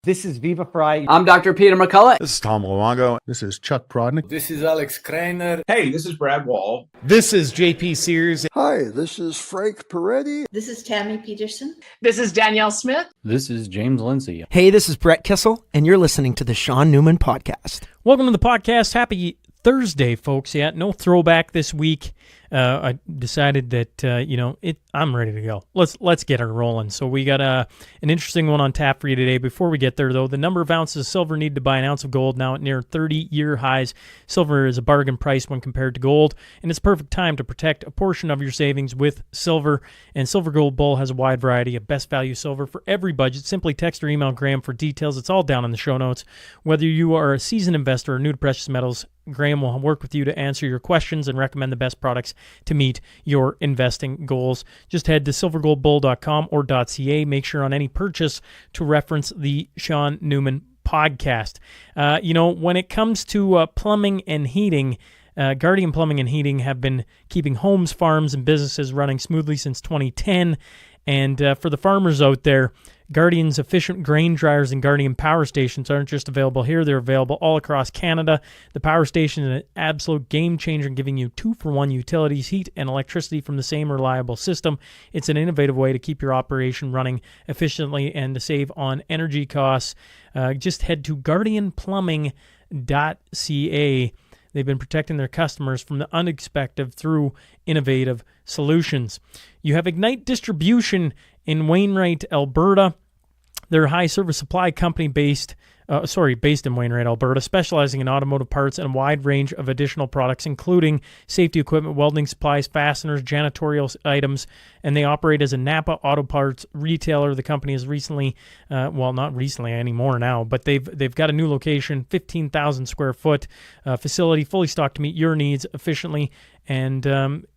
This is Viva Fry. I'm Dr. Peter McCullough. This is Tom Luongo. This is Chuck Prodnick. This is Alex Kreiner. Hey, this is Brad Wall. This is JP Sears. Hi, this is Frank Peretti. This is Tammy Peterson. This is Danielle Smith. This is James Lindsay. Hey, this is Brett Kissel, and you're listening to the Shaun Newman Podcast. Welcome to the podcast. Happy Thursday, folks. Yeah, no throwback this week. I decided that I'm ready to go. Let's get her rolling. So we got an interesting one on tap for you today. Before we get there, though, the number of ounces of silver needed to buy an ounce of gold now at near 30-year highs. Silver is a bargain price when compared to gold, and it's perfect time to protect a portion of your savings with silver. And Silver Gold Bull has a wide variety of best value silver for every budget. Simply text or email Grahame for details. It's all down in the show notes. Whether you are a seasoned investor or new to precious metals, Grahame will work with you to answer your questions and recommend the best products to meet your investing goals. Just head to silvergoldbull.com or .ca. Make sure on any purchase to reference the Shaun Newman podcast. When it comes to plumbing and heating, Guardian Plumbing and Heating have been keeping homes, farms, and businesses running smoothly since 2010. And for the farmers out there, Guardian's efficient grain dryers and Guardian power stations aren't just available here, they're available all across Canada. The power station is an absolute game changer, giving you 2-for-1 utilities, heat, and electricity from the same reliable system. It's an innovative way to keep your operation running efficiently and to save on energy costs. Just head to guardianplumbing.ca. They've been protecting their customers from the unexpected through innovative solutions. You have Ignite Distribution in Wainwright, Alberta. They're a high service supply company based in Wainwright, Alberta, specializing in automotive parts and a wide range of additional products, including safety equipment, welding supplies, fasteners, janitorial items, and they operate as a Napa Auto Parts retailer. The company has recently, not recently anymore now, but they've got a new location, 15,000 square foot facility, fully stocked to meet your needs efficiently, and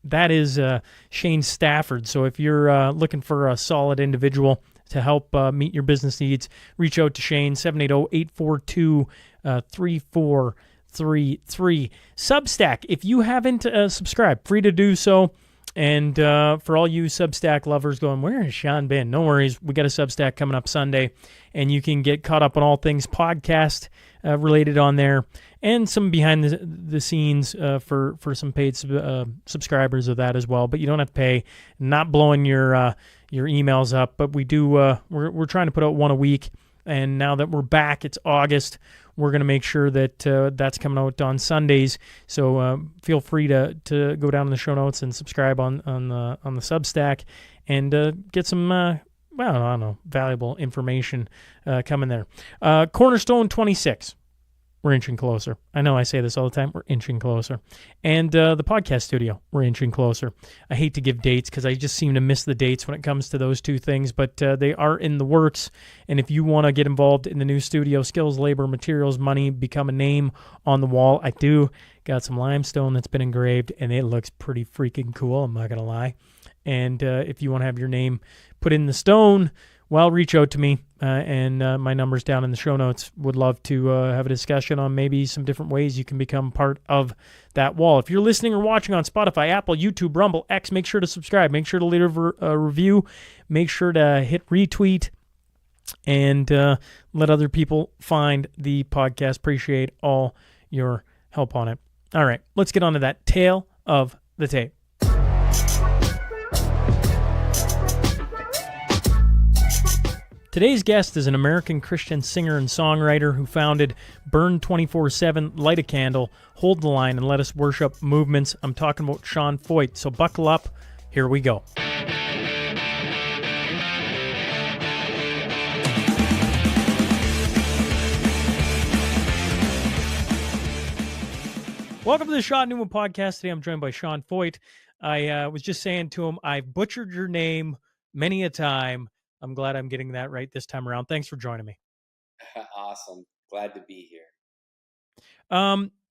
that is Shane Stafford. So if you're looking for a solid individual to help meet your business needs, reach out to Shane, 780-842-3433. Substack, if you haven't subscribed, free to do so. And for all you Substack lovers going, where has Shaun been? No worries. We got a Substack coming up Sunday, and you can get caught up on all things podcast related on there, and some behind the scenes for some paid subscribers of that as well. But you don't have to pay. Not blowing your emails up, but we do. We're trying to put out one a week, and now that we're back, it's August. We're going to make sure that that's coming out on Sundays. So feel free to go down in the show notes and subscribe on the Substack and get some valuable information coming there. Cornerstone 26. We're inching closer. I know I say this all the time. We're inching closer. And the podcast studio, we're inching closer. I hate to give dates because I just seem to miss the dates when it comes to those two things, but they are in the works. And if you want to get involved in the new studio, skills, labor, materials, money, become a name on the wall. I do. Got some limestone that's been engraved, and it looks pretty freaking cool. I'm not going to lie. And if you want to have your name put in the stone, well, reach out to me, and my number's down in the show notes. Would love to have a discussion on maybe some different ways you can become part of that wall. If you're listening or watching on Spotify, Apple, YouTube, Rumble, X, make sure to subscribe. Make sure to leave a review. Make sure to hit retweet and let other people find the podcast. Appreciate all your help on it. All right, let's get on to that tale of the tape. Today's guest is an American Christian singer and songwriter who founded Burn 24/7, Light a Candle, Hold the Line, and Let Us Worship movements. I'm talking about Shaun Feucht, so buckle up. Here we go. Welcome to the Shaun Newman Podcast. Today I'm joined by Shaun Feucht. I was just saying to him, I've butchered your name many a time. I'm glad I'm getting that right this time around. Thanks for joining me. Awesome. Glad to be here.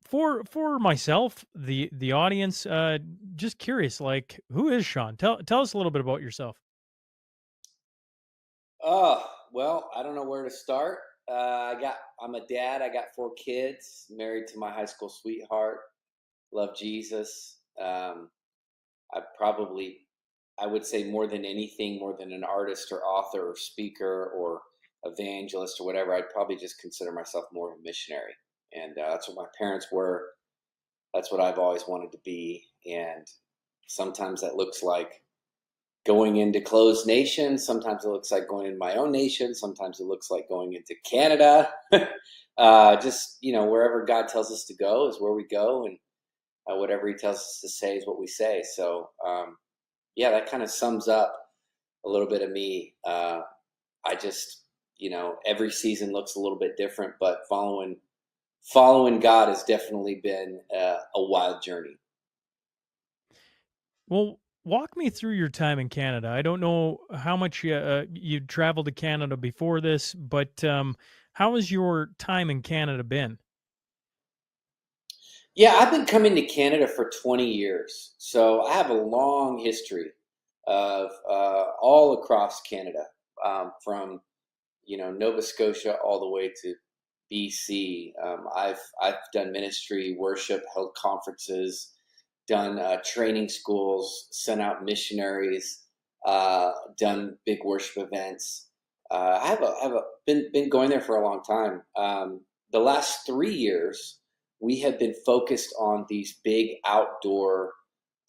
For myself, the audience, just curious, like, who is Shaun? Tell us a little bit about yourself. Oh, well, I don't know where to start. I'm a dad. I got 4 kids, married to my high school sweetheart. Love Jesus. I would say more than anything, more than an artist or author or speaker or evangelist or whatever. I'd probably just consider myself more of a missionary. And that's what my parents were. That's what I've always wanted to be. And sometimes that looks like going into closed nations. Sometimes it looks like going into my own nation. Sometimes it looks like going into Canada. Just, wherever God tells us to go is where we go. And whatever he tells us to say is what we say. So, that kind of sums up a little bit of me. I just, every season looks a little bit different, but following God has definitely been a wild journey. Well, walk me through your time in Canada. I don't know how much you traveled to Canada before this, but how has your time in Canada been? Yeah, I've been coming to Canada for 20 years. So I have a long history of all across Canada, from, Nova Scotia all the way to BC. I've done ministry, worship, held conferences, done training schools, sent out missionaries, done big worship events. I have been going there for a long time. The last 3 years, we have been focused on these big outdoor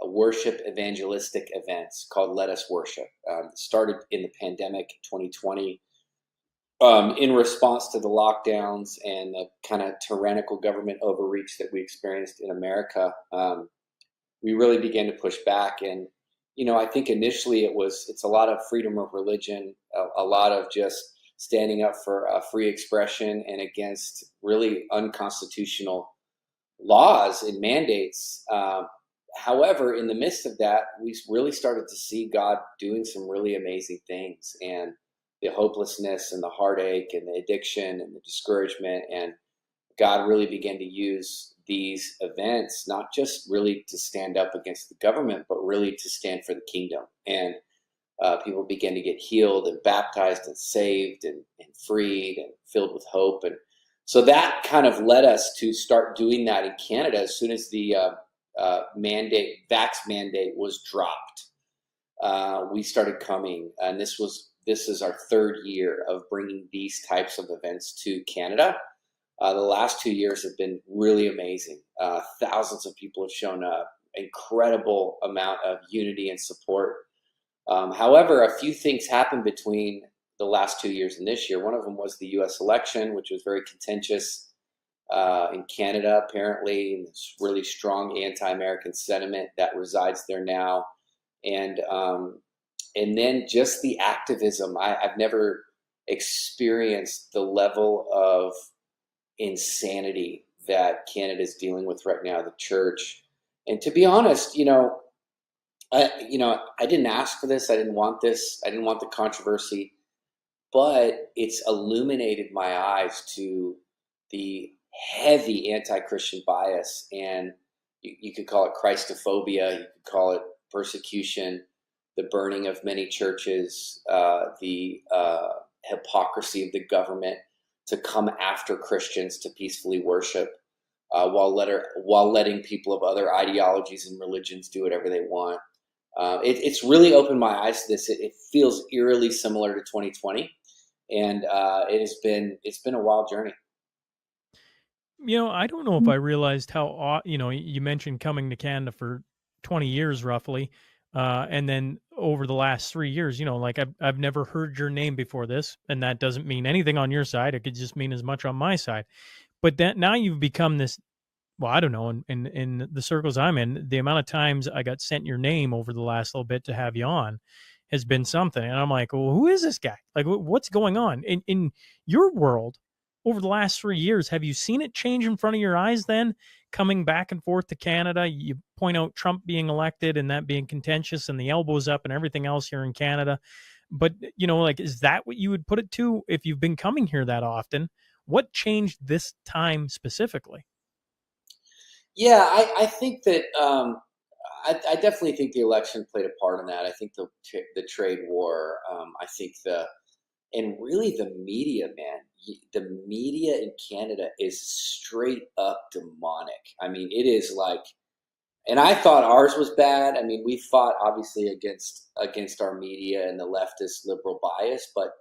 worship evangelistic events called Let Us Worship. Started in the pandemic 2020, in response to the lockdowns and the kind of tyrannical government overreach that we experienced in America. We really began to push back. And, I think initially it's a lot of freedom of religion, a lot of just standing up for free expression and against really unconstitutional laws and mandates. However, in the midst of that, we really started to see God doing some really amazing things, and the hopelessness and the heartache and the addiction and the discouragement. And God really began to use these events, not just really to stand up against the government, but really to stand for the kingdom. And people began to get healed and baptized and saved and freed and filled with hope. And so that kind of led us to start doing that in Canada as soon as the vax mandate was dropped. We started coming, and this is our third year of bringing these types of events to Canada. The last 2 years have been really amazing. Thousands of people have shown up, incredible amount of unity and support. However, a few things happened between the last 2 years and this year. One of them was the U.S. election, which was very contentious in Canada, apparently, and this really strong anti-American sentiment that resides there now. And then just the activism. I've never experienced the level of insanity that Canada is dealing with right now, the church. And to be honest, I didn't ask for this. I didn't want this. I didn't want the controversy, but it's illuminated my eyes to the heavy anti-Christian bias. And you could call it Christophobia. You could call it persecution, the burning of many churches, the hypocrisy of the government to come after Christians to peacefully worship, while letting people of other ideologies and religions do whatever they want. It's really opened my eyes to this. It feels eerily similar to 2020, and it's been a wild journey. I don't know if I realized you mentioned coming to Canada for 20 years roughly. And then over the last 3 years, like I've never heard your name before this, and that doesn't mean anything on your side. It could just mean as much on my side. But that now you've become this, well, I don't know, in the circles I'm in, the amount of times I got sent your name over the last little bit to have you on has been something. And I'm like, well, who is this guy? Like, what's going on in your world over the last 3 years? Have you seen it change in front of your eyes then? Coming back and forth to Canada, you point out Trump being elected and that being contentious and the elbows up and everything else here in Canada. But, is that what you would put it to if you've been coming here that often? What changed this time specifically? Yeah, I think that I definitely think the election played a part in that. I think the trade war. I think and really the media, man. The media in Canada is straight up demonic. I mean, it is like, and I thought ours was bad. I mean, we fought obviously against our media and the leftist liberal bias, but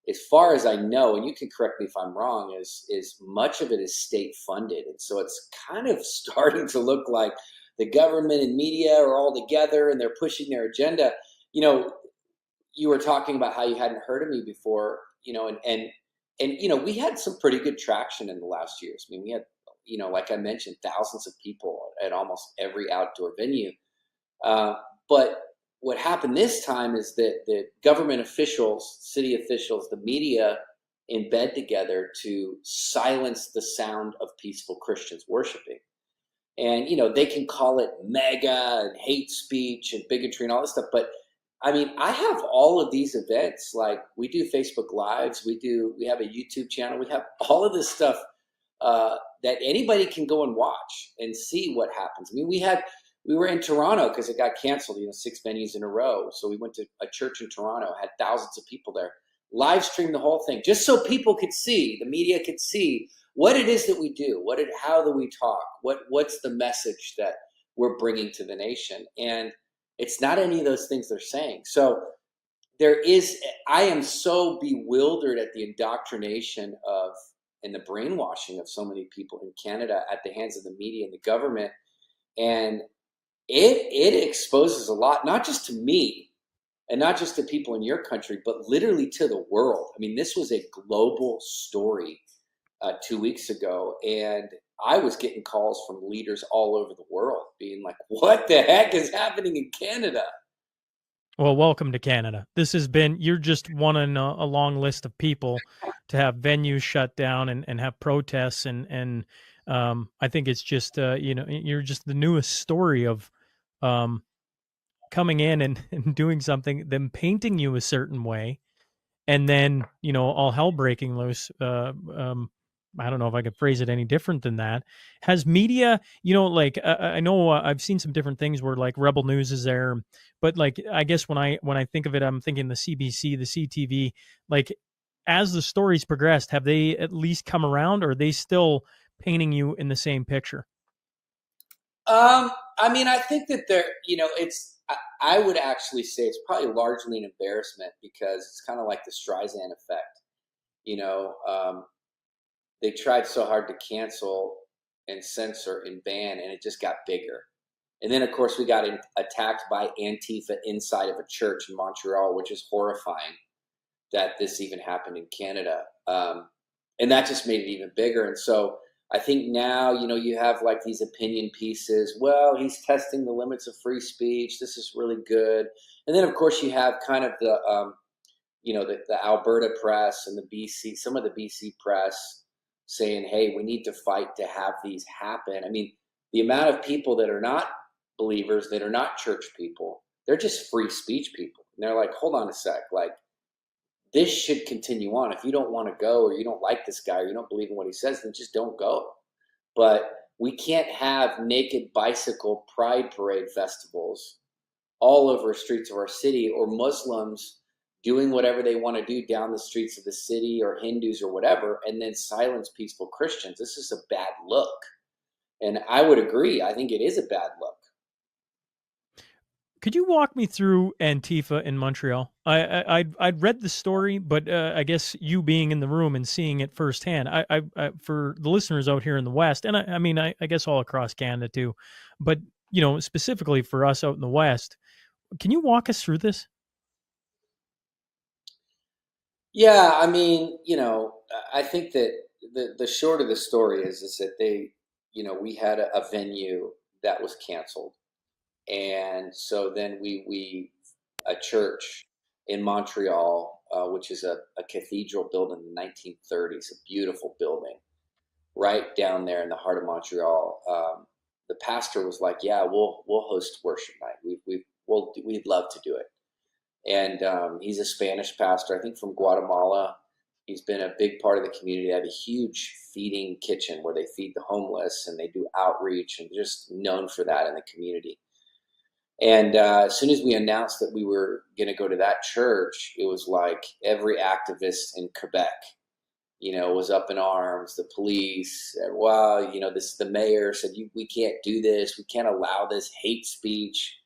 as far as I know, and you can correct me if I'm wrong, is much of it is state funded. And so it's kind of starting to look like the government and media are all together and they're pushing their agenda. You were talking about how you hadn't heard of me before, and we had some pretty good traction in the last years. I mean, we had, like I mentioned, thousands of people at almost every outdoor venue. But what happened this time is that the government officials, city officials, the media in bed together to silence the sound of peaceful Christians worshiping. And, they can call it mega and hate speech and bigotry and all this stuff. But I mean, I have all of these events. Like, we do Facebook Lives. We have a YouTube channel. We have all of this stuff that anybody can go and watch and see what happens. I mean, we were in Toronto because it got canceled, 6 venues in a row. So we went to a church in Toronto, had thousands of people there, live streamed the whole thing just so people could see, the media could see what it is that we do, how do we talk, what's the message that we're bringing to the nation. And it's not any of those things they're saying. So I am so bewildered at the indoctrination and the brainwashing of so many people in Canada at the hands of the media and the government. And it exposes a lot, not just to me and not just to people in your country, but literally to the world. I mean, this was a global story 2 weeks ago, and I was getting calls from leaders all over the world being like, what the heck is happening in Canada? Well, welcome to Canada. This has been, you're just one in a long list of people to have venues shut down and have protests. And I think it's just, you're just the newest story of coming in and doing something, them painting you a certain way, and then, all hell breaking loose. I don't know if I could phrase it any different than that. Has media, I know I've seen some different things where like Rebel News is there, but like, I guess when I think of it, I'm thinking the CBC, the CTV, like as the stories progressed, have they at least come around, or are they still painting you in the same picture? I mean, I think that I would actually say it's probably largely an embarrassment because it's kind of like the Streisand effect. They tried so hard to cancel and censor and ban, and it just got bigger. And then, of course, we got attacked by Antifa inside of a church in Montreal, which is horrifying that this even happened in Canada. And that just made it even bigger. And so I think now, you have like these opinion pieces. Well, he's testing the limits of free speech. This is really good. And then, of course, you have kind of the Alberta press and the BC, some of the BC press saying, hey, we need to fight to have these happen. I mean, the amount of people that are not believers, that are not church people, they're just free speech people. And they're like, hold on a sec, like, this should continue on. If you don't want to go, or you don't like this guy, or you don't believe in what he says, then just don't go. But we can't have naked bicycle pride parade festivals all over the streets of our city, or Muslims doing whatever they want to do down the streets of the city, or Hindus or whatever, and then silence peaceful Christians. This is a bad look. And I would agree. I think it is a bad look. Could you walk me through Antifa in Montreal? I'd read the story, but I guess you being in the room and seeing it firsthand, I for the listeners out here in the West, and I mean, I guess all across Canada too, but specifically for us out in the West, can you walk us through this? Yeah, I mean, I think that the short of the story is that we had a venue that was canceled. And so then a church in Montreal, which is a cathedral built in the 1930s, a beautiful building right down there in the heart of Montreal. The pastor was like, yeah, we'll host worship night. We'd love to do it. And he's a Spanish pastor, I think from Guatemala. He's been a big part of the community. They have a huge feeding kitchen where they feed the homeless, and they do outreach, and just known for that in the community. And as soon as we announced that we were going to go to that church, it was like every activist in Quebec, was up in arms. The police, and the mayor said, we can't do this. We can't allow this hate speech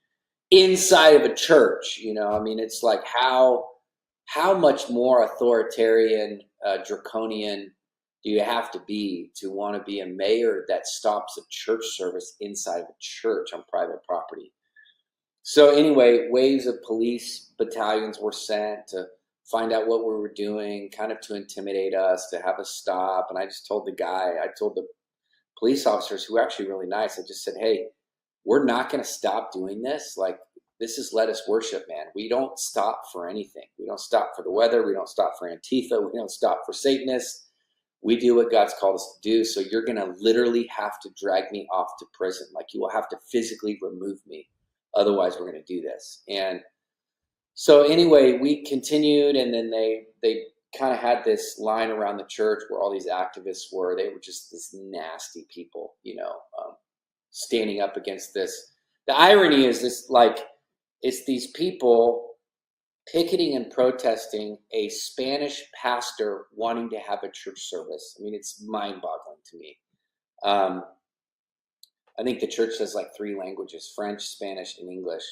inside of a church. I mean, it's like, how how much more authoritarian, draconian do you have to be to want to be a mayor that stops a church service inside of a church on private property? So anyway, waves of police battalions were sent to find out what we were doing, kind of to intimidate us, to have us stop. And I just told the police officers, who were actually really nice, I just said, hey, we're not going to stop doing this. Like, this is let us worship, man. We don't stop for anything. We don't stop for the weather. We don't stop for Antifa. We don't stop for Satanists. We do what God's called us to do. So you're going to literally have to drag me off to prison. Like, you will have to physically remove me. Otherwise, we're going to do this. And so anyway, we continued, and then they kind of had this line around the church where all these activists were. They were just this nasty people, standing up against this. The irony is this, like, it's these people picketing and protesting a Spanish pastor wanting to have a church service. I mean, it's mind-boggling to me. I think the church has like 3 languages: French, Spanish, and English.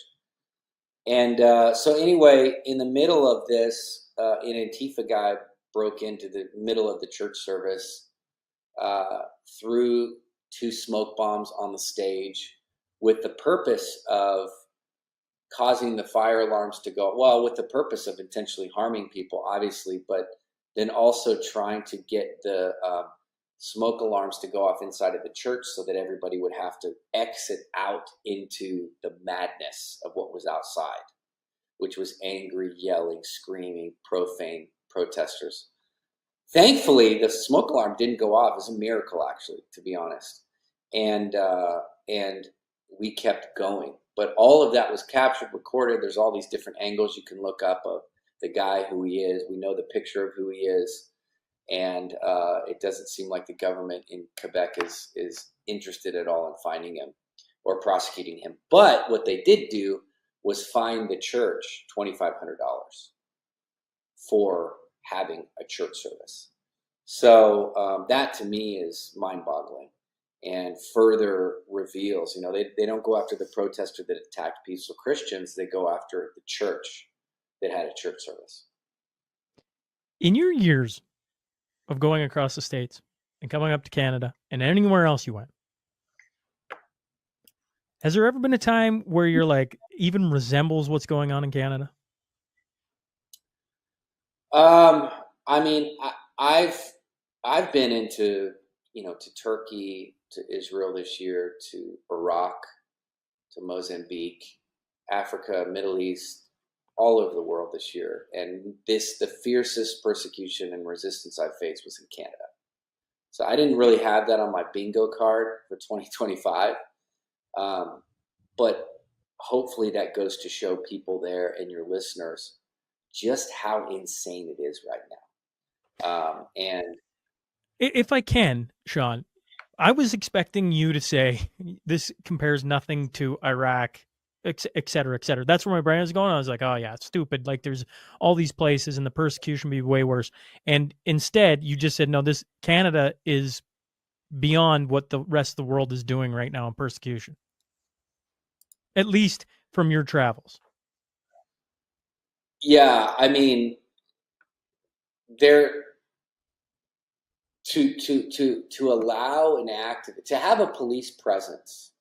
And so anyway, in the middle of this, an Antifa guy broke into the middle of the church service, threw 2 smoke bombs on the stage with the purpose of causing the fire alarms to go, well, with the purpose of intentionally harming people, obviously, but then also trying to get the smoke alarms to go off inside of the church so that everybody would have to exit out into the madness of what was outside, which was angry, yelling, screaming, profane protesters. Thankfully, the smoke alarm didn't go off. It was a miracle, actually, to be honest. And we kept going. But all of that was captured, recorded. There's all these different angles you can look up of the guy, who he is. We know the picture of who he is. And it doesn't seem like the government in Quebec is interested at all in finding him or prosecuting him. But what they did do was fine the church $2,500 for having a church service. So that to me is mind-boggling and further reveals, they don't go after the protester that attacked peaceful Christians. They go after the church that had a church service. In your years of going across the States and coming up to Canada and anywhere else you went, has there ever been a time where you're like, even resembles what's going on in Canada? I mean, I've been into, to Turkey, to Israel this year, to Iraq, to Mozambique, Africa, Middle East, all over the world this year. And the fiercest persecution and resistance I've faced was in Canada. So I didn't really have that on my bingo card for 2025. But hopefully that goes to show people there and your listeners just how insane it is right now. And if I can, Shaun, I was expecting you to say this compares nothing to Iraq, et cetera, et cetera. That's where my brain was going. I was like, oh yeah, it's stupid. Like, there's all these places and the persecution would be way worse. And instead you just said, no, this Canada is beyond what the rest of the world is doing right now in persecution. At least from your travels. Yeah, I mean, there to allow an to have a police presence,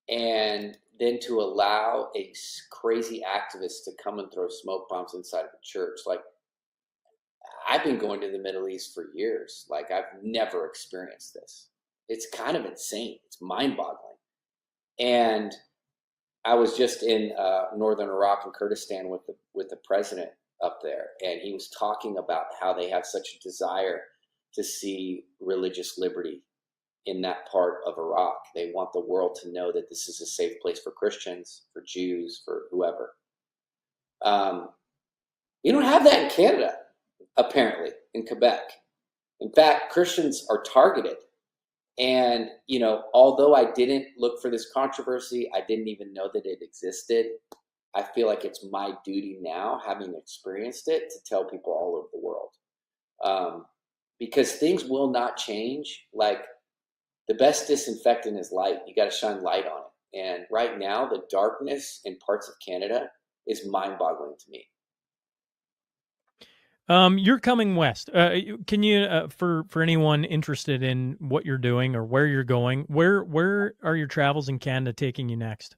and then to allow a crazy activist to come and throw smoke bombs inside of a church. Like, I've been going to the Middle East for years. Like, I've never experienced this. It's kind of insane. It's mind-boggling. And I was just in northern Iraq and Kurdistan with the president up there, and he was talking about how they have such a desire to see religious liberty in that part of Iraq. They want the world to know that this is a safe place for Christians, for Jews, for whoever. You don't have that in Canada, apparently, in Quebec. In fact, Christians are targeted. And, although I didn't look for this controversy, I didn't even know that it existed. I feel like it's my duty now, having experienced it, to tell people all over the world. Because things will not change. Like, the best disinfectant is light. You got to shine light on it. And right now, the darkness in parts of Canada is mind-boggling to me. You're coming west. Can you, for anyone interested in what you're doing or where you're going, where are your travels in Canada taking you next?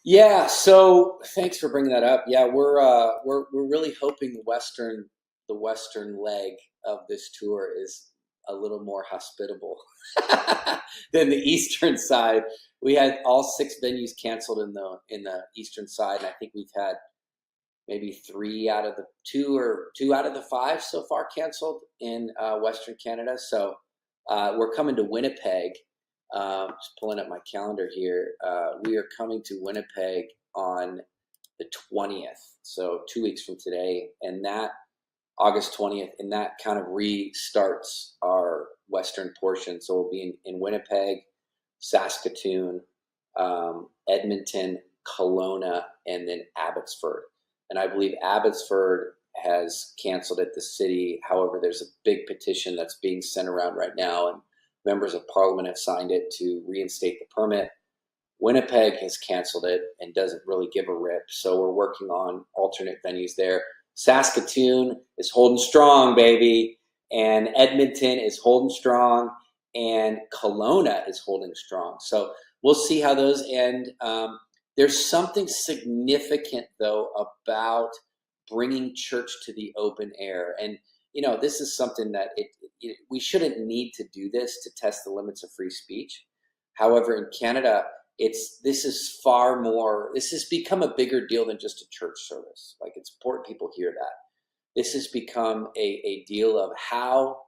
Yeah, so thanks for bringing that up. Yeah, we're really hoping the western leg of this tour is a little more hospitable than the eastern side. We had all 6 venues canceled in the eastern side, and I think we've had maybe 2 out of the 5 so far canceled in Western Canada. So we're coming to Winnipeg. Just pulling up my calendar here. We are coming to Winnipeg on the 20th, so 2 weeks from today, and that August 20th, and that kind of restarts our western portion. So we'll be in Winnipeg, Saskatoon, Edmonton, Kelowna, and then Abbotsford. And I believe Abbotsford has canceled at the city. However, there's a big petition that's being sent around right now, and members of parliament have signed it to reinstate the permit. Winnipeg has canceled it and doesn't really give a rip. So we're working on alternate venues there. Saskatoon is holding strong, baby. And Edmonton is holding strong. And Kelowna is holding strong. So we'll see how those end. There's something significant, though, about bringing church to the open air. And, this is something that we shouldn't need to do this to test the limits of free speech. However, in Canada, this has become a bigger deal than just a church service. Like, it's important people hear that. This has become a deal of how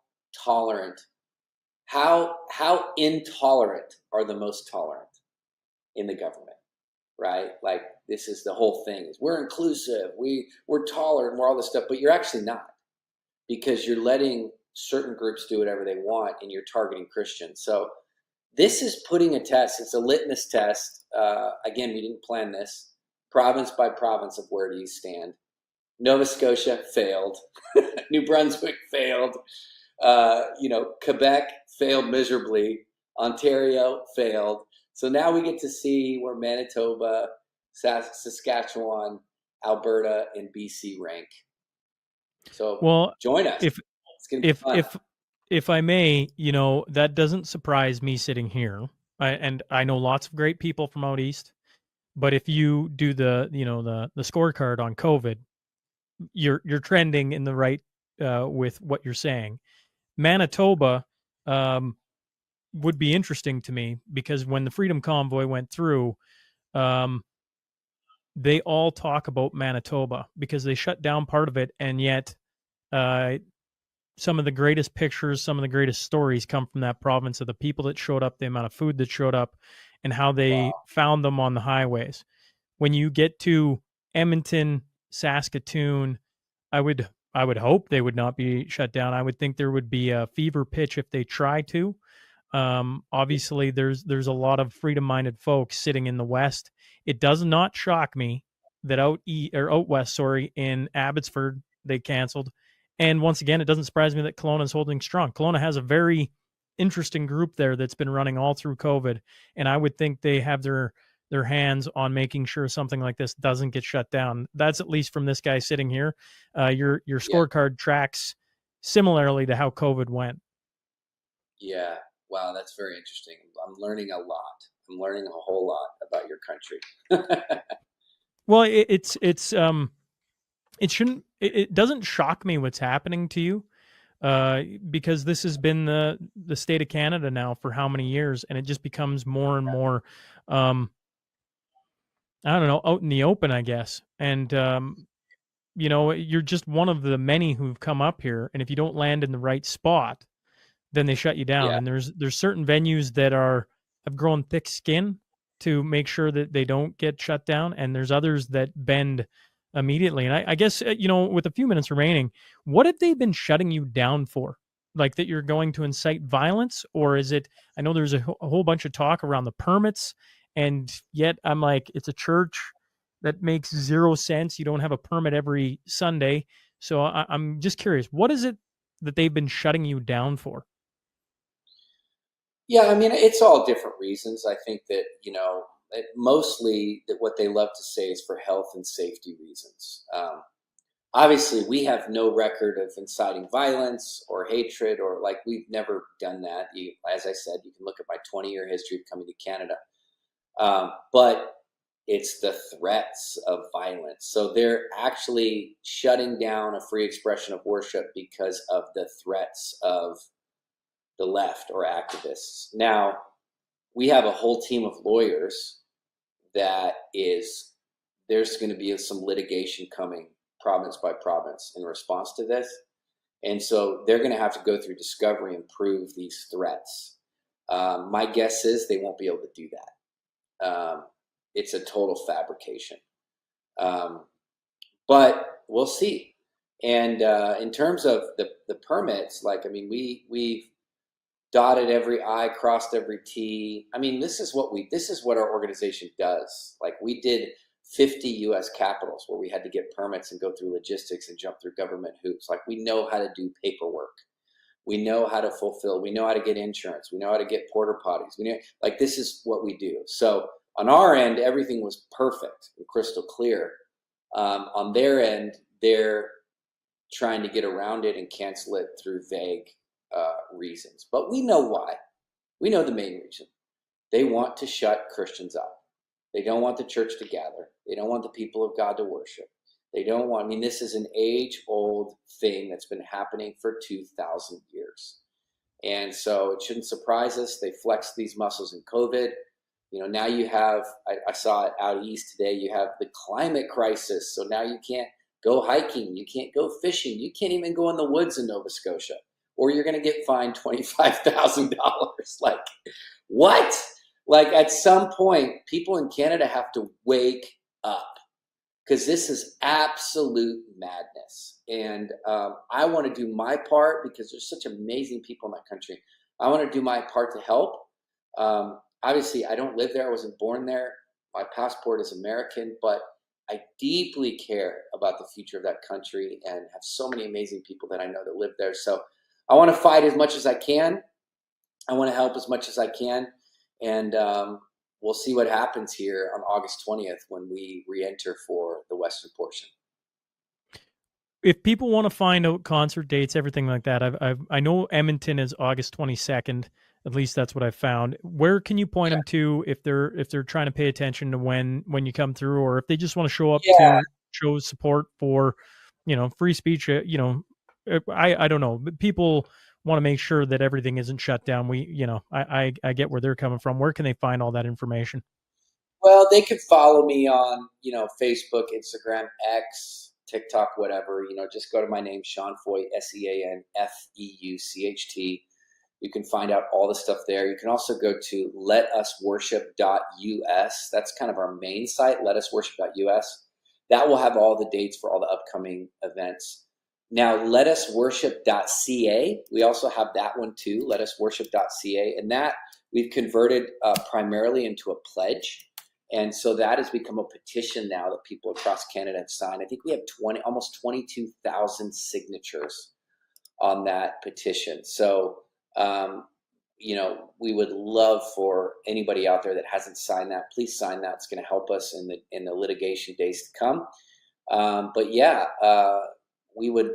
intolerant are the most tolerant in the government. Right? Like, this is the whole thing is we're inclusive, we're tolerant, we're all this stuff, but you're actually not, because you're letting certain groups do whatever they want and you're targeting Christians. So this is putting a test. It's a litmus test. Again, we didn't plan this. Province by province of where do you stand? Nova Scotia failed. New Brunswick failed. Quebec failed miserably. Ontario failed. So now we get to see where Manitoba, Saskatchewan, Alberta, and BC rank. So join us. It's gonna be fun. If I may, that doesn't surprise me sitting here. And I know lots of great people from out east, but if you do the scorecard on COVID, you're trending in the right with what you're saying. Manitoba would be interesting to me, because when the Freedom Convoy went through, they all talk about Manitoba because they shut down part of it, and yet some of the greatest pictures, some of the greatest stories come from that province, of the people that showed up, the amount of food that showed up, and how they found them on the highways. When you get to Edmonton, Saskatoon, I would hope they would not be shut down. I would think there would be a fever pitch if they try to. Obviously, there's a lot of freedom-minded folks sitting in the West. It does not shock me that out west, in Abbotsford, they canceled. And once again, it doesn't surprise me that Kelowna is holding strong. Kelowna has a very interesting group there that's been running all through COVID, and I would think they have their hands on making sure something like this doesn't get shut down. That's at least from this guy sitting here. Your scorecard tracks similarly to how COVID went. Yeah. Wow, that's very interesting. I'm learning a lot. I'm learning a whole lot about your country. Well, it doesn't shock me what's happening to you, because this has been the state of Canada now for how many years, and it just becomes more and more, I don't know, out in the open, I guess. And you're just one of the many who've come up here, and if you don't land in the right spot, then they shut you down. Yeah. And there's certain venues that have grown thick skin to make sure that they don't get shut down, and there's others that bend immediately. And I guess, with a few minutes remaining, what have they been shutting you down for? Like, that you're going to incite violence? Or is it, I know there's a whole bunch of talk around the permits, and yet I'm like, it's a church that makes zero sense. You don't have a permit every Sunday. So I'm just curious, what is it that they've been shutting you down for? Yeah, I mean, it's all different reasons. I think that, mostly that what they love to say is for health and safety reasons. obviously we have no record of inciting violence or hatred, or like we've never done that. As I said, you can look at my 20-year history of coming to Canada. But it's the threats of violence. So they're actually shutting down a free expression of worship because of the threats of the left or activists. Now, we have a whole team of lawyers there's going to be some litigation coming province by province in response to this. And so they're going to have to go through discovery and prove these threats. My guess is they won't be able to do that. It's a total fabrication. But we'll see. And in terms of the permits, we've dotted every I, crossed every T. I mean, this is what our organization does. Like, we did 50 US capitals where we had to get permits and go through logistics and jump through government hoops. Like, we know how to do paperwork. We know how to fulfill. We know how to get insurance. We know how to get porta potties. This is what we do. So on our end, everything was perfect and crystal clear. On their end, they're trying to get around it and cancel it through vague reasons. But we know why. We know the main reason. They want to shut Christians up. They don't want the church to gather. They don't want the people of God to worship. This is an age-old thing that's been happening for 2,000 years. And so it shouldn't surprise us. They flexed these muscles in COVID. Now you have, I saw it out east today, you have the climate crisis. So now you can't go hiking. You can't go fishing. You can't even go in the woods in Nova Scotia, or you're going to get fined $25,000. Like, what? Like, at some point, people in Canada have to wake up, because this is absolute madness. And I want to do my part, because there's such amazing people in that country. I want to do my part to help. Obviously, I don't live there. I wasn't born there. My passport is American, but I deeply care about the future of that country and have so many amazing people that I know that live there. So I want to fight as much as I can. I want to help as much as I can. And we'll see what happens here on August 20th when we re-enter for the western portion. If people want to find out concert dates, everything like that, I know Edmonton is August 22nd. At least that's what I've found. Where can you point them to if they're trying to pay attention to when you come through, or if they just want to show up to show support for, free speech? I don't know. But people want to make sure that everything isn't shut down. I get where they're coming from. Where can they find all that information? Well, they could follow me on, Facebook, Instagram, X, TikTok, whatever. Just go to my name, Shaun Feucht, SeanFeucht. You can find out all the stuff there. You can also go to letusworship.us. That's kind of our main site, letusworship.us. That will have all the dates for all the upcoming events. Now, letusworship.ca, we also have that one too, letusworship.ca. And that we've converted primarily into a pledge. And so that has become a petition now that people across Canada have signed. I think we have almost 22,000 signatures on that petition. So, we would love for anybody out there that hasn't signed that, please sign that. It's going to help us in the litigation days to come. We would,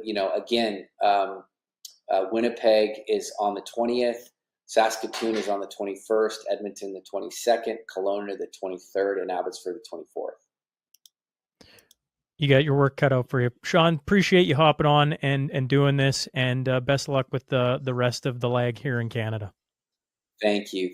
Winnipeg is on the 20th, Saskatoon is on the 21st, Edmonton the 22nd, Kelowna the 23rd, and Abbotsford the 24th. You got your work cut out for you. Shaun, appreciate you hopping on and doing this, and best of luck with the rest of the lag here in Canada. Thank you.